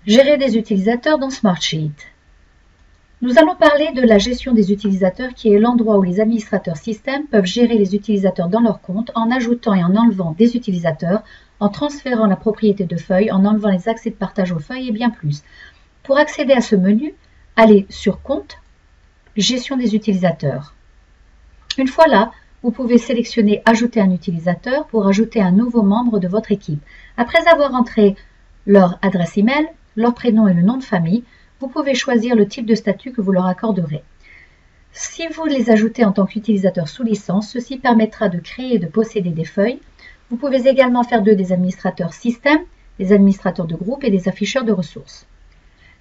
Gérer des utilisateurs dans Smartsheet. Nous allons parler de la gestion des utilisateurs qui est l'endroit où les administrateurs système peuvent gérer les utilisateurs dans leur compte en ajoutant et en enlevant des utilisateurs, en transférant la propriété de feuilles, en enlevant les accès de partage aux feuilles et bien plus. Pour accéder à ce menu, allez sur Compte, Gestion des utilisateurs. Une fois là, vous pouvez sélectionner Ajouter un utilisateur pour ajouter un nouveau membre de votre équipe. Après avoir entré leur adresse email, leur prénom et le nom de famille, vous pouvez choisir le type de statut que vous leur accorderez. Si vous les ajoutez en tant qu'utilisateur sous licence, ceci permettra de créer et de posséder des feuilles. Vous pouvez également faire d'eux des administrateurs système, des administrateurs de groupe et des afficheurs de ressources.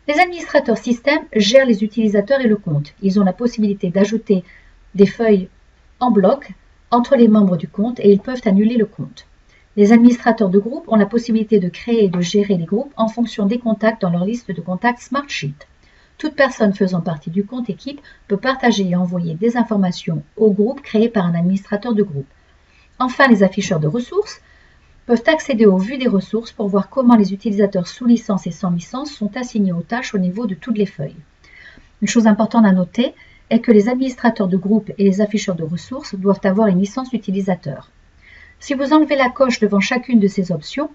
Les administrateurs système gèrent les utilisateurs et le compte. Ils ont la possibilité d'ajouter des feuilles en bloc entre les membres du compte et ils peuvent annuler le compte. Les administrateurs de groupe ont la possibilité de créer et de gérer les groupes en fonction des contacts dans leur liste de contacts Smartsheet. Toute personne faisant partie du compte équipe peut partager et envoyer des informations au groupe créé par un administrateur de groupe. Enfin, les afficheurs de ressources peuvent accéder aux vues des ressources pour voir comment les utilisateurs sous licence et sans licence sont assignés aux tâches au niveau de toutes les feuilles. Une chose importante à noter est que les administrateurs de groupe et les afficheurs de ressources doivent avoir une licence utilisateur. Si vous enlevez la coche devant chacune de ces options,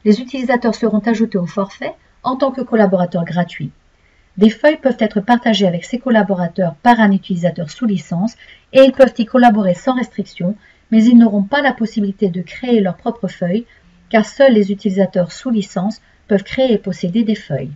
les utilisateurs seront ajoutés au forfait en tant que collaborateurs gratuits. Des feuilles peuvent être partagées avec ces collaborateurs par un utilisateur sous licence et ils peuvent y collaborer sans restriction, mais ils n'auront pas la possibilité de créer leurs propres feuilles car seuls les utilisateurs sous licence peuvent créer et posséder des feuilles.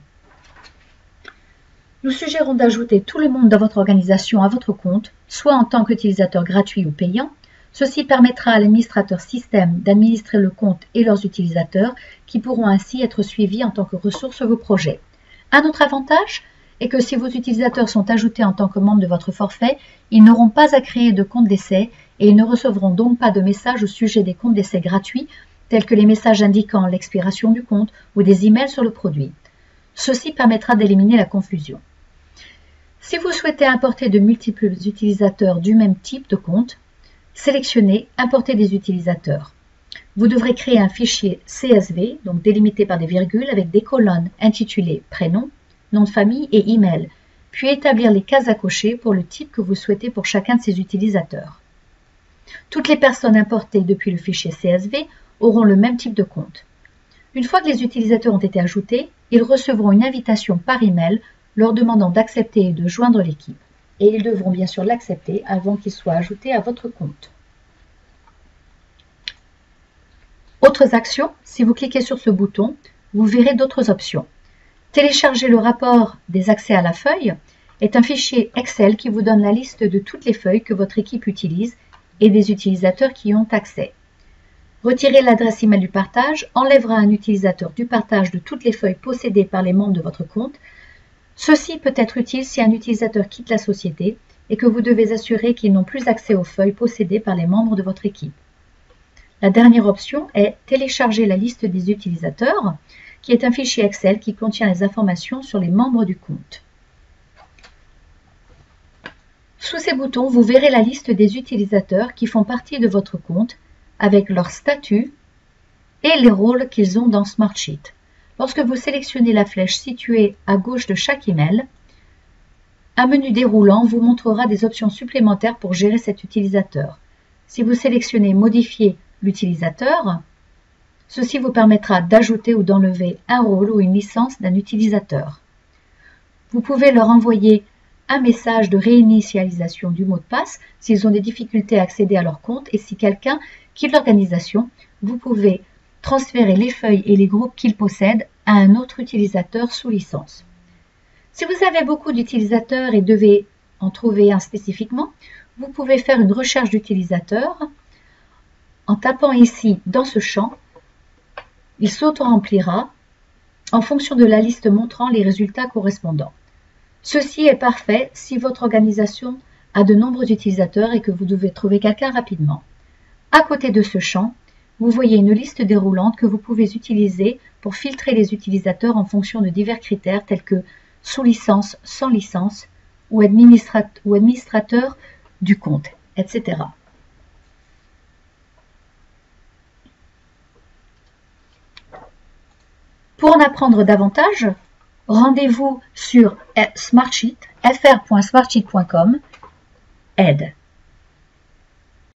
Nous suggérons d'ajouter tout le monde dans votre organisation à votre compte, soit en tant qu'utilisateur gratuit ou payant. Ceci permettra à l'administrateur système d'administrer le compte et leurs utilisateurs qui pourront ainsi être suivis en tant que ressources sur vos projets. Un autre avantage est que si vos utilisateurs sont ajoutés en tant que membres de votre forfait, ils n'auront pas à créer de compte d'essai et ils ne recevront donc pas de messages au sujet des comptes d'essai gratuits tels que les messages indiquant l'expiration du compte ou des emails sur le produit. Ceci permettra d'éliminer la confusion. Si vous souhaitez importer de multiples utilisateurs du même type de compte, sélectionnez « Importer des utilisateurs ». Vous devrez créer un fichier CSV, donc délimité par des virgules, avec des colonnes intitulées « Prénom », nom de famille et email, puis établir les cases à cocher pour le type que vous souhaitez pour chacun de ces utilisateurs. Toutes les personnes importées depuis le fichier CSV auront le même type de compte. Une fois que les utilisateurs ont été ajoutés, ils recevront une invitation par email leur demandant d'accepter et de joindre l'équipe. Et ils devront bien sûr l'accepter avant qu'ils soient ajoutés à votre compte. Autres actions, si vous cliquez sur ce bouton, vous verrez d'autres options. Télécharger le rapport des accès à la feuille est un fichier Excel qui vous donne la liste de toutes les feuilles que votre équipe utilise et des utilisateurs qui y ont accès. Retirer l'adresse email du partage enlèvera un utilisateur du partage de toutes les feuilles possédées par les membres de votre compte. Ceci peut être utile si un utilisateur quitte la société et que vous devez assurer qu'ils n'ont plus accès aux feuilles possédées par les membres de votre équipe. La dernière option est télécharger la liste des utilisateurs, qui est un fichier Excel qui contient les informations sur les membres du compte. Sous ces boutons, vous verrez la liste des utilisateurs qui font partie de votre compte avec leur statut et les rôles qu'ils ont dans Smartsheet. Lorsque vous sélectionnez la flèche située à gauche de chaque email, un menu déroulant vous montrera des options supplémentaires pour gérer cet utilisateur. Si vous sélectionnez « Modifier l'utilisateur », ceci vous permettra d'ajouter ou d'enlever un rôle ou une licence d'un utilisateur. Vous pouvez leur envoyer un message de réinitialisation du mot de passe s'ils ont des difficultés à accéder à leur compte et si quelqu'un quitte l'organisation, vous pouvez transférer les feuilles et les groupes qu'ils possèdent à un autre utilisateur sous licence. Si vous avez beaucoup d'utilisateurs et devez en trouver un spécifiquement, vous pouvez faire une recherche d'utilisateurs en tapant ici dans ce champ. Il s'auto-remplira en fonction de la liste montrant les résultats correspondants. Ceci est parfait si votre organisation a de nombreux utilisateurs et que vous devez trouver quelqu'un rapidement. À côté de ce champ, vous voyez une liste déroulante que vous pouvez utiliser pour filtrer les utilisateurs en fonction de divers critères tels que sous licence, sans licence ou administrateur du compte, etc. Pour en apprendre davantage, rendez-vous sur Smartsheet, fr.smartsheet.com